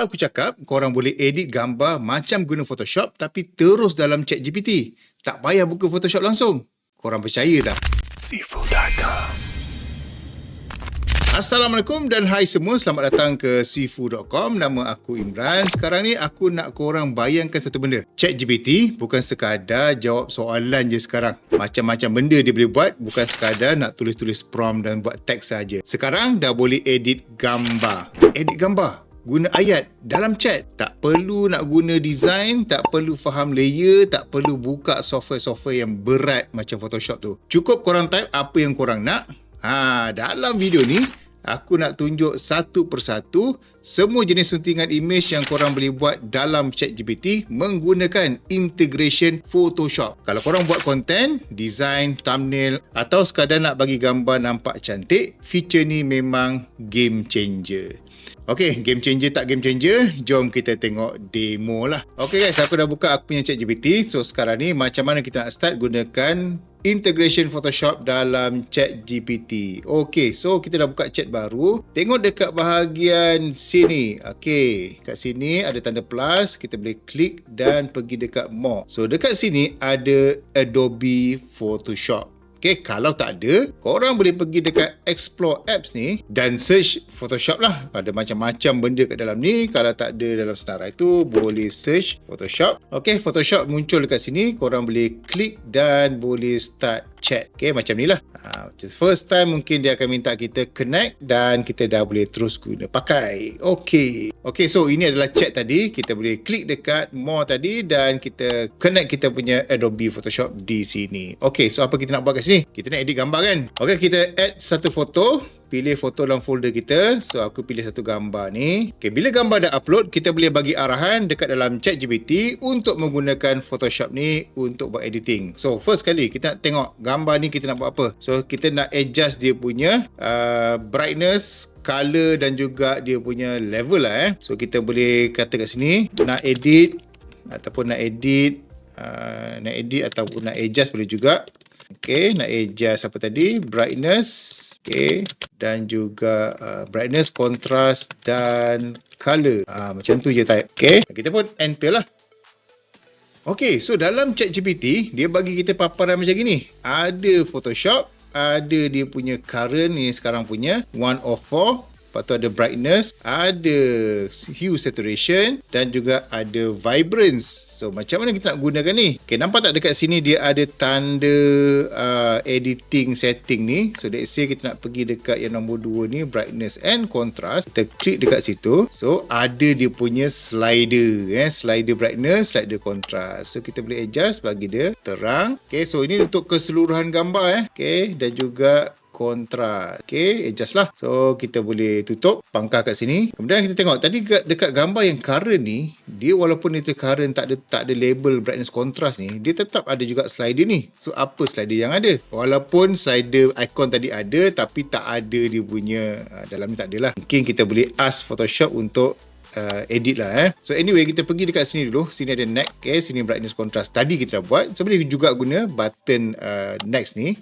Kalau aku cakap, korang boleh edit gambar macam guna Photoshop tapi terus dalam ChatGPT. Tak payah buka Photoshop langsung. Korang percaya tak? Sifu.com. Assalamualaikum dan hai semua. Selamat datang ke Sifu.com. Nama aku Imran. Sekarang ni aku nak korang bayangkan satu benda. ChatGPT bukan sekadar jawab soalan je sekarang. Macam-macam benda dia boleh buat. Bukan sekadar nak tulis-tulis prompt dan buat teks saja. Sekarang dah boleh edit gambar. Edit gambar guna ayat dalam chat. Tak perlu nak guna design, tak perlu faham layer, tak perlu buka software-software yang berat macam Photoshop tu. Cukup korang type apa yang korang nak. Dalam video ni aku nak tunjuk satu persatu semua jenis suntingan image yang korang boleh buat dalam ChatGPT menggunakan integration Photoshop. Kalau korang buat konten, design, thumbnail atau sekadar nak bagi gambar nampak cantik, feature ni memang game changer. Okay, game changer tak game changer, jom kita tengok demo lah. Okay guys, aku dah buka aku punya ChatGPT. So sekarang ni macam mana kita nak start gunakan integration Photoshop dalam ChatGPT. Okay, so kita dah buka chat baru. Tengok dekat bahagian sini. Okay, kat sini ada tanda plus. Kita boleh klik dan pergi dekat more. So dekat sini ada Adobe Photoshop. Okay, kalau tak ada, korang boleh pergi dekat Explore Apps ni dan search Photoshop lah. Ada macam-macam benda kat dalam ni. Kalau tak ada dalam senarai tu, boleh search Photoshop. Okay, Photoshop muncul dekat sini. Korang boleh klik dan boleh start chat. Okay, macam ni lah. First time mungkin dia akan minta kita connect dan kita dah boleh terus guna pakai. Okay. Okay, so ini adalah chat tadi. Kita boleh klik dekat more tadi dan kita connect kita punya Adobe Photoshop di sini. Okay, so apa kita nak buat kat sini? Kita nak edit gambar kan? Okay, kita add satu foto. Pilih foto dalam folder kita. So, aku pilih satu gambar ni. Okay, bila gambar dah upload, kita boleh bagi arahan dekat dalam ChatGPT untuk menggunakan Photoshop ni untuk buat editing. So, first kali kita nak tengok gambar ni kita nak buat apa. So, kita nak adjust dia punya brightness, color dan juga dia punya level lah. So, kita boleh kata kat sini, nak edit ataupun nak edit ataupun nak adjust boleh juga. Okay, nak adjust apa tadi? Brightness. Okay, dan juga brightness, contrast dan color. Macam tu je type. Okay, kita pun enter lah. Okay, so dalam ChatGPT, dia bagi kita paparan macam gini. Ada Photoshop, ada dia punya current ni sekarang punya 104. Lepas tu ada brightness, ada hue saturation dan juga ada vibrance. So macam mana kita nak gunakan ni? Okay, nampak tak dekat sini dia ada tanda editing setting ni. So let's say kita nak pergi dekat yang nombor 2 ni, brightness and contrast. Kita klik dekat situ. So ada dia punya slider, slider brightness, slider contrast. So kita boleh adjust bagi dia terang. Okay, so ini untuk keseluruhan gambar Okay, dan juga kontras. Okay, adjust lah. So, kita boleh tutup pangkah kat sini. Kemudian kita tengok tadi dekat gambar yang current ni, dia walaupun itu current tak ada label brightness contrast ni, dia tetap ada juga slider ni. So, apa slider yang ada? Walaupun slider icon tadi ada, tapi tak ada dia punya, dalam ni tak ada lah. Mungkin kita boleh ask Photoshop untuk edit lah So anyway, kita pergi dekat sini dulu. Sini ada next. Okay, sini brightness contrast. Tadi kita dah buat. So, boleh juga guna button next ni.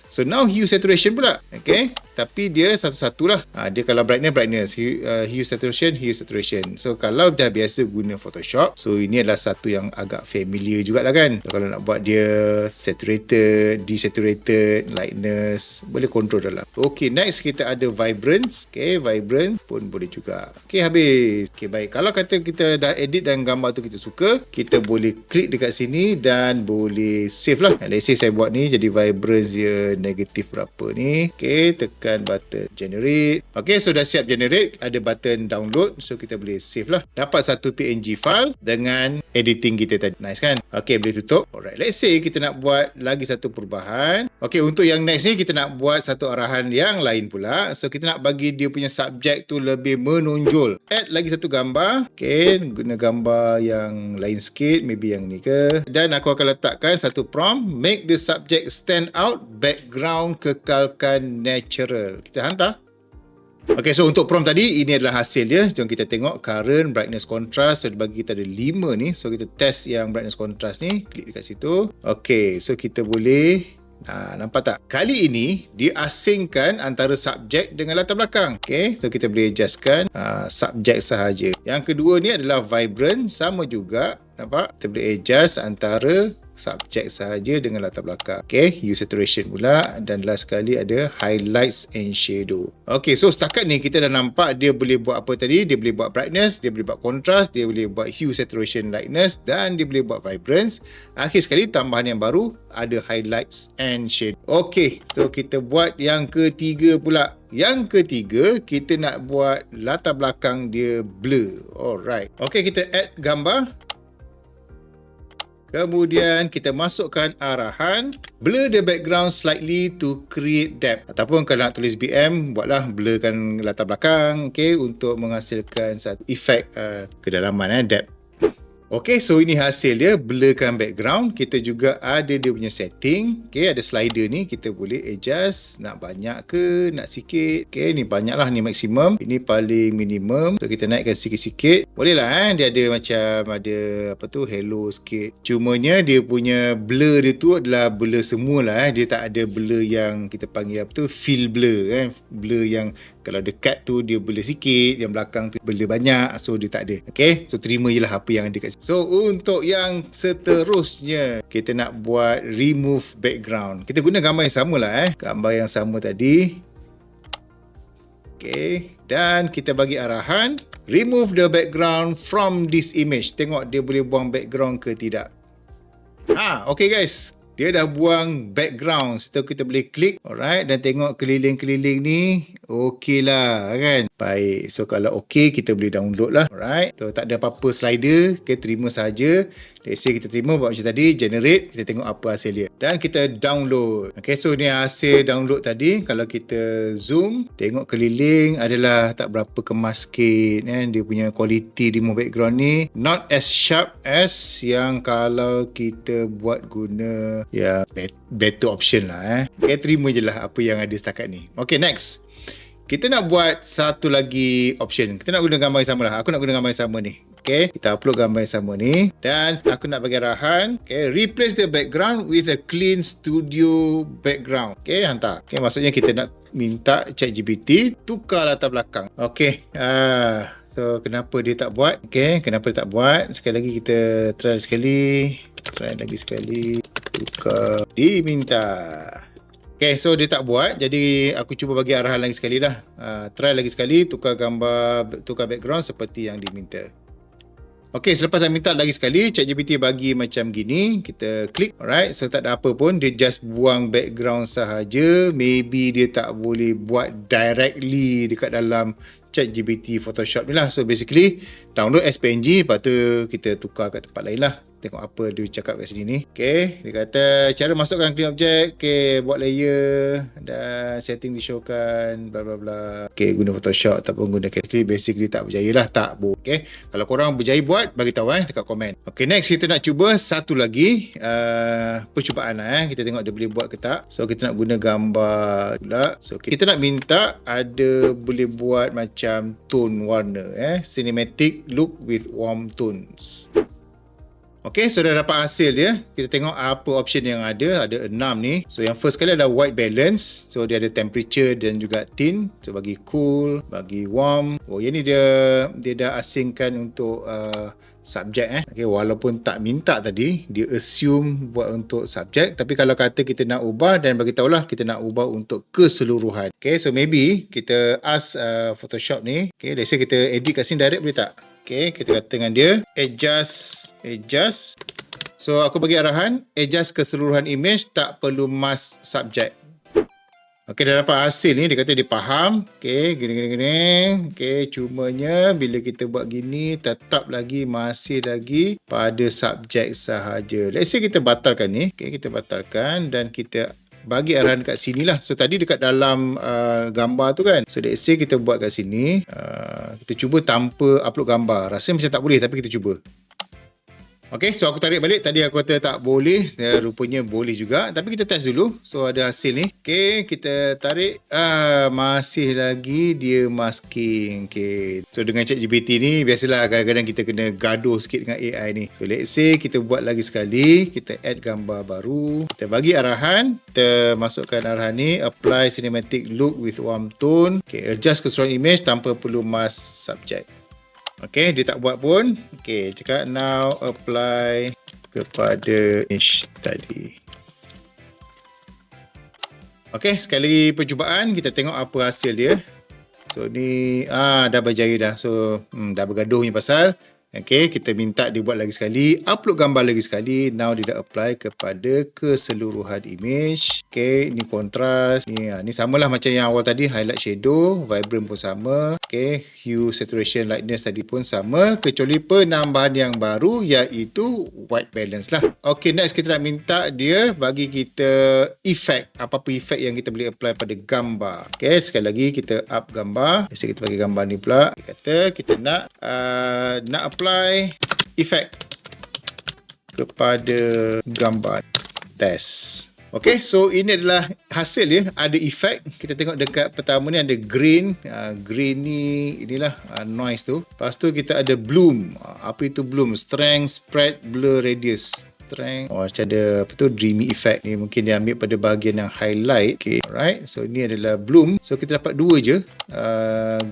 So now hue saturation pula. Okay, tapi dia satu-satu lah. Dia kalau brightness, hue saturation. So kalau dah biasa guna Photoshop, so ini adalah satu yang agak familiar jugalah kan. So, kalau nak buat dia saturated, desaturated, lightness, boleh control dalam. Okay, next kita ada vibrance. Okay, vibrance pun boleh juga. Okay, habis. Okay, baik. Kalau kata kita dah edit dan gambar tu kita suka, kita boleh klik dekat sini dan boleh save lah. Let's say saya buat ni jadi vibrance dia negatif berapa ni. Okay, tekan button generate. Okay, so dah siap generate. Ada button download. So kita boleh save lah. Dapat satu PNG file dengan editing kita tadi. Nice kan? Okay, boleh tutup. Alright, let's say kita nak buat lagi satu perubahan. Okay, untuk yang next ni kita nak buat satu arahan yang lain pula. So kita nak bagi dia punya subjek tu lebih menonjol. Add lagi satu gambar. Okay, guna gambar yang lain sikit. Maybe yang ni ke. Dan aku akan letakkan satu prompt. Make the subject stand out. Background kekalkan natural. Kita hantar. Okay, so untuk prompt tadi, ini adalah hasil dia. Jom kita tengok current, brightness, contrast. So, dia bagi kita ada 5 ni. So, kita test yang brightness, contrast ni. Klik dekat situ. Okay, so kita boleh Nampak tak? Kali ini dia asingkan antara subjek dengan latar belakang. Okay, so kita boleh adjustkan subjek sahaja. Yang kedua ni adalah vibrant, sama juga. Nampak? Kita boleh adjust antara subjek sahaja dengan latar belakang. Okay, hue saturation pula, dan last sekali ada highlights and shadow. Okay, so setakat ni kita dah nampak dia boleh buat apa tadi. Dia boleh buat brightness, dia boleh buat contrast, dia boleh buat hue saturation lightness, dan dia boleh buat vibrance. Akhir sekali tambahan yang baru ada highlights and shadow. Okay, so kita buat yang ketiga pula. Yang ketiga, kita nak buat latar belakang dia blur. Alright. Okay, kita add gambar. Kemudian kita masukkan arahan, blur the background slightly to create depth. Ataupun kalau nak tulis BM, buatlah blurkan latar belakang, okay, untuk menghasilkan satu efek kedalaman, depth. Okay, so ini hasil dia, blurkan background. Kita juga ada dia punya setting. Okay, ada slider ni, kita boleh adjust nak banyak ke, nak sikit. Okay, ni banyak lah, ni maksimum. Ini paling minimum. So kita naikkan sikit-sikit. Boleh lah, dia ada macam ada apa tu, hello sikit. Cumanya dia punya blur dia tu adalah blur semua lah. Dia tak ada blur yang kita panggil apa tu, fill blur kan. Blur yang kalau dekat tu dia blur sikit, yang belakang tu blur banyak. So dia tak ada. Okay, so terima je lah apa yang ada kat sini. So untuk yang seterusnya, kita nak buat remove background. Kita guna gambar yang sama lah gambar yang sama tadi. Okay, dan kita bagi arahan, remove the background from this image. Tengok dia boleh buang background ke tidak. Okay guys, dia dah buang background. So kita boleh klik, alright, dan tengok keliling-keliling ni. Okey lah kan. Baik, so kalau okey, kita boleh download lah. Alright, so tak ada apa-apa slider. Okay, terima saja. Let's say kita terima buat macam tadi, generate. Kita tengok apa hasil dia. Dan kita download. Okay, so ni hasil download tadi. Kalau kita zoom, tengok keliling adalah tak berapa kemas sikit kan. Dia punya quality remove background ni not as sharp as yang kalau kita buat guna better option lah Okay, terima je lah apa yang ada setakat ni. Okay, next. Kita nak buat satu lagi option. Kita nak guna gambar yang sama lah. Aku nak guna gambar yang sama ni. Okay, kita upload gambar yang sama ni. Dan aku nak bagi arahan. Okay, replace the background with a clean studio background. Okay, hantar. Okay, maksudnya kita nak minta ChatGPT tukar latar belakang. Okay, so kenapa dia tak buat? Okay, kenapa dia tak buat? Sekali lagi kita try sekali. Try lagi sekali. Tukar. Diminta. Okay, so dia tak buat. Jadi aku cuba bagi arahan lagi sekali lah. Try lagi sekali, tukar gambar, tukar background seperti yang diminta. Okay, selepas dah minta lagi sekali, ChatGPT bagi macam gini. Kita klik, alright. So tak ada apa pun, dia just buang background sahaja. Maybe dia tak boleh buat directly dekat dalam ChatGPT Photoshop ni lah. So basically, download as PNG, lepas tu kita tukar kat tempat lain lah. Tengok apa dia cakap kat sini ni. Okay, dia kata cara masukkan clean object. Okay, buat layer dan setting disyorkan bla bla bla. Okay, guna Photoshop ataupun guna Calculate. Basically tak berjaya lah, tak bu. Okay, kalau korang berjaya buat, bagi tahu dekat komen. Okay, next kita nak cuba satu lagi percubaan lah kita tengok dia boleh buat ke tak. So kita nak guna gambar pula. So kita nak minta ada boleh buat macam tone warna cinematic look with warm tones. Okay, so dah dapat hasil dia. Kita tengok apa option yang ada. Ada 6 ni. So yang first kali ada white balance. So dia ada temperature dan juga tint. So bagi cool, bagi warm. Oh, yang ni dia dah asingkan untuk subjek Okay, walaupun tak minta tadi, dia assume buat untuk subjek. Tapi kalau kata kita nak ubah, dan bagi tahulah kita nak ubah untuk keseluruhan. Okay, so maybe kita ask Photoshop ni. Okay, let's say kita edit kat sini direct boleh tak? Okay, kita kata dengan dia adjust. So aku bagi arahan adjust keseluruhan image, tak perlu mask subject. Okay, dah dapat hasil ni. Dia kata dia faham. Okay, gini. Okay, cumanya bila kita buat gini tetap lagi masih lagi pada subjek sahaja. Let's say kita batalkan ni. Okay, kita batalkan dan kita bagi arahan kat sini lah. So tadi dekat dalam gambar tu kan. So let's say kita buat kat sini. Kita cuba tanpa upload gambar. Rasanya macam tak boleh, tapi kita cuba. Okay, so aku tarik balik. Tadi aku kata tak boleh. Rupanya boleh juga. Tapi kita test dulu. So, ada hasil ni. Okay, kita tarik. Masih lagi dia masking. Okay. So, dengan ChatGPT ni, biasalah kadang-kadang kita kena gaduh sikit dengan AI ni. So, let's say kita buat lagi sekali. Kita add gambar baru. Kita bagi arahan. Kita masukkan arahan ni. Apply cinematic look with warm tone. Okay, adjust keseluruhan image tanpa perlu mask subject. Okay, dia tak buat pun. Okay, cakap now apply kepada image tadi. Okay, sekali lagi percubaan. Kita tengok apa hasil dia. So, ni dah berjaya dah. So, dah bergaduh ni pasal. Okay, kita minta dia buat lagi sekali. Upload gambar lagi sekali. Now, dia dah apply kepada keseluruhan image. Okay, ni kontras. Ni samalah macam yang awal tadi. Highlight, shadow. Vibrant pun sama. Okay, hue, saturation, lightness tadi pun sama. Kecuali penambahan yang baru iaitu white balance lah. Okay, next kita nak minta dia bagi kita efek. Apa-apa efek yang kita boleh apply pada gambar. Okay, sekali lagi kita up gambar. Biasa kita pakai gambar ni pula. Kita kata kita nak apply efek kepada gambar. Test. Okay, so ini adalah hasil dia. Ada efek. Kita tengok dekat pertama ni ada green. Green ni inilah noise tu. Lepas tu kita ada bloom. Apa itu bloom? Strength, spread, blur, radius. Strength. Macam ada apa tu, dreamy effect ni. Mungkin dia ambil pada bahagian yang highlight. Okay, alright. So ni adalah bloom. So kita dapat dua je.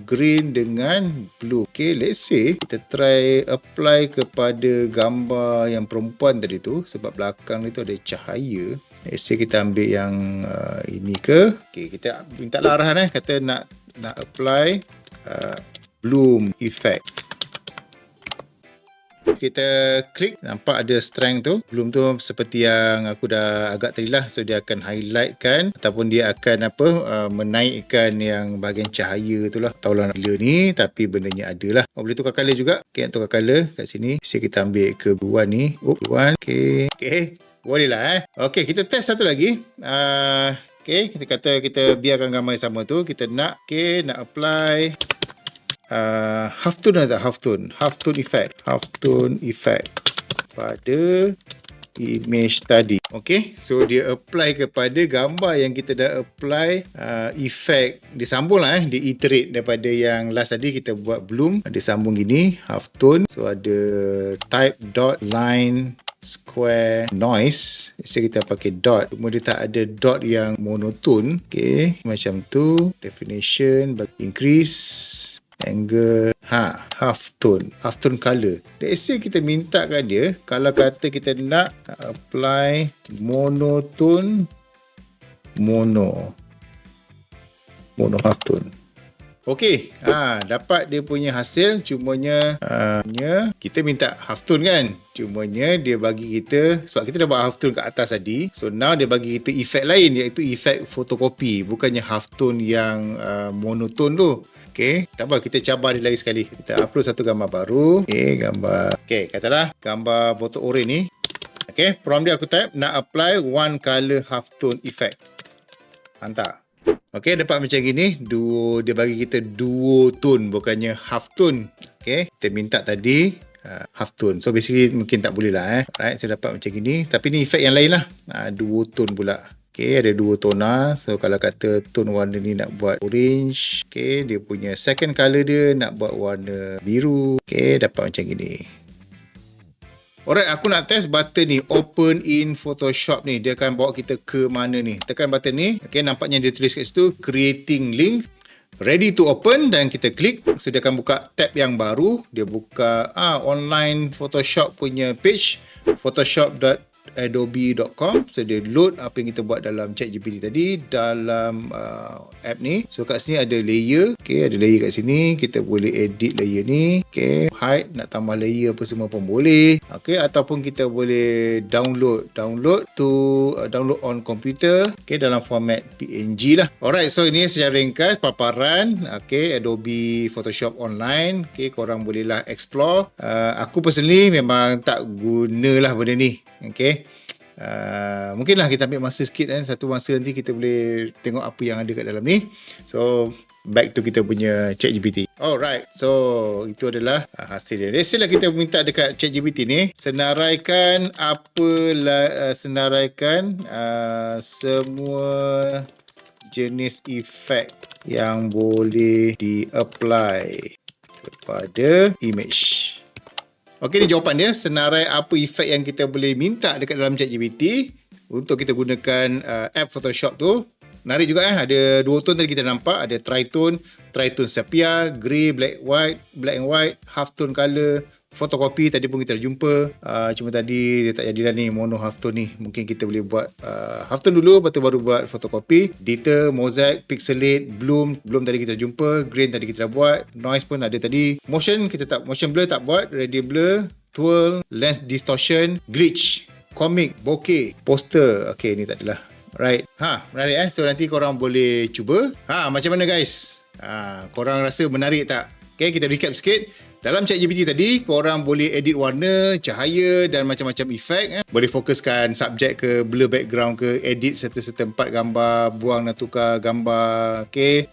Green dengan blue. Okay, let's say kita try apply kepada gambar yang perempuan tadi tu. Sebab belakang ni tu ada cahaya. Let's say kita ambil yang ini ke. Okay, kita minta lah arahan kata nak apply bloom effect. Kita klik, nampak ada strength tu. Bloom tu seperti yang aku dah agak tadi lah. So dia akan highlightkan ataupun dia akan menaikkan yang bahagian cahaya tu lah. Tahulah nak bila ni, tapi bendanya ada lah. Boleh tukar colour juga. Okay, nak tukar colour kat sini. Bisa kita ambil ke blue ni. Blue. Okay. Boleh lah Okay, kita test satu lagi. Okay, kita kata kita biarkan gambar yang sama tu. Kita nak apply halftone atau halftone effect pada image tadi. Okay, so dia apply kepada gambar yang kita dah apply effect. Dia sambung lah dia iterate daripada yang last tadi kita buat bloom. Dia sambung gini, halftone. So ada type dot line square noise. Biasa kita pakai dot. Cuma dia tak ada dot yang monoton. Okay, macam tu. Definition, increase angle, half tone color. Let's say kita minta kat dia, kalau kata kita nak apply monotone, mono half tone. Okey, dapat dia punya hasil. Cumanya kita minta half tone kan. Cumanya dia bagi kita, sebab kita dah buat half tone kat atas tadi. So now dia bagi kita efek lain, iaitu efek fotokopi. Bukannya half tone yang monotone tu. Okay, tak apa, kita cabar dia lagi sekali. Kita upload satu gambar baru. Okay, katalah gambar botol oren ni. Okay, prompt dia aku type, nak apply one color half tone effect. Hantar. Okay, dapat macam gini. Dia bagi kita duo tone, bukannya half tone. Okay, kita minta tadi half tone. So basically mungkin tak boleh lah Right, saya dapat macam gini. Tapi ni efek yang lain lah. Duo tone pula. Okay, ada dua tona. So kalau kata tone warna ni nak buat orange. Okay, dia punya second color dia nak buat warna biru. Okay, dapat macam gini. Alright, aku nak test button ni, open in Photoshop ni. Dia akan bawa kita ke mana ni. Tekan button ni. Okay, nampaknya dia tulis kat situ, creating link. Ready to open, dan kita klik. So dia akan buka tab yang baru. Dia buka online Photoshop punya page. Photoshop.adobe.com. So dia load apa yang kita buat dalam ChatGPT tadi dalam app ni. So kat sini ada layer. Okay, ada layer kat sini. Kita boleh edit layer ni. Okay, hide, nak tambah layer apa semua pun boleh. Okay, ataupun kita boleh download on computer. Okay, dalam format PNG lah. Alright, so ini secara ringkas paparan Adobe Photoshop online. Okay, korang bolehlah explore. Aku personally memang tak gunalah benda ni. Okay, mungkinlah kita ambil masa sikit satu masa nanti kita boleh tengok apa yang ada kat dalam ni. So back to kita punya ChatGPT. Alright, so itu adalah hasil dia. Biasalah kita minta dekat ChatGPT ni senaraikan semua jenis efek yang boleh di-apply kepada image. Okey, ni jawapan dia. Senarai apa efek yang kita boleh minta dekat dalam ChatGPT untuk kita gunakan app Photoshop tu. Menarik juga ada 2 tone tadi kita nampak. Ada tritone sepia, grey, black and white, half tone color, photocopy tadi pun kita dah jumpa. Cuma tadi dia tak jadilah ni mono half tone ni. Mungkin kita boleh buat half tone dulu, lepas tu baru buat photocopy. Detail, mosaic, pixelate, bloom tadi kita dah jumpa. Grain tadi kita dah buat. Noise pun ada tadi. Motion blur tak buat. Radial blur, twirl, lens distortion, glitch, comic, bokeh, poster. Okay, ni tak adalah. Right. Menarik So nanti korang boleh cuba. Macam mana guys? Korang rasa menarik tak? Okay, kita recap sikit. Dalam ChatGPT tadi, korang boleh edit warna, cahaya dan macam-macam efek. Boleh fokuskan subjek ke, blur background ke, edit serta-serta tempat gambar, buang dan tukar gambar, okay?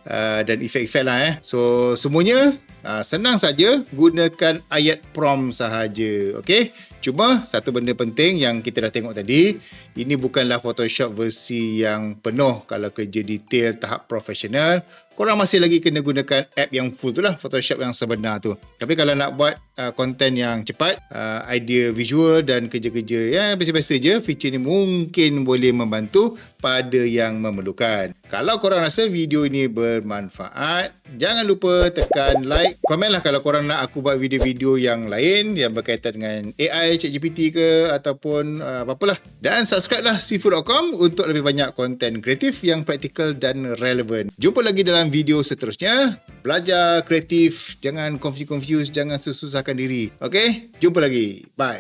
Dan efek-efek lah. So, semuanya senang saja gunakan ayat prompt sahaja, okay? Cuma satu benda penting yang kita dah tengok tadi, ini bukanlah Photoshop versi yang penuh. Kalau kerja detail tahap profesional, korang masih lagi kena gunakan app yang full tu lah, Photoshop yang sebenar tu. Tapi kalau nak buat konten yang cepat, idea visual dan kerja-kerja yang biasa-biasa je, feature ni mungkin boleh membantu pada yang memerlukan. Kalau korang rasa video ini bermanfaat, jangan lupa tekan like, komen lah kalau korang nak aku buat video-video yang lain yang berkaitan dengan AI, ChatGPT ke ataupun apa-apalah. Dan subscribe lah Seafood.com untuk lebih banyak konten kreatif yang praktikal dan relevan. Jumpa lagi dalam video seterusnya. Belajar kreatif, jangan confuse, jangan susahkan diri. Okay? Jumpa lagi. Bye.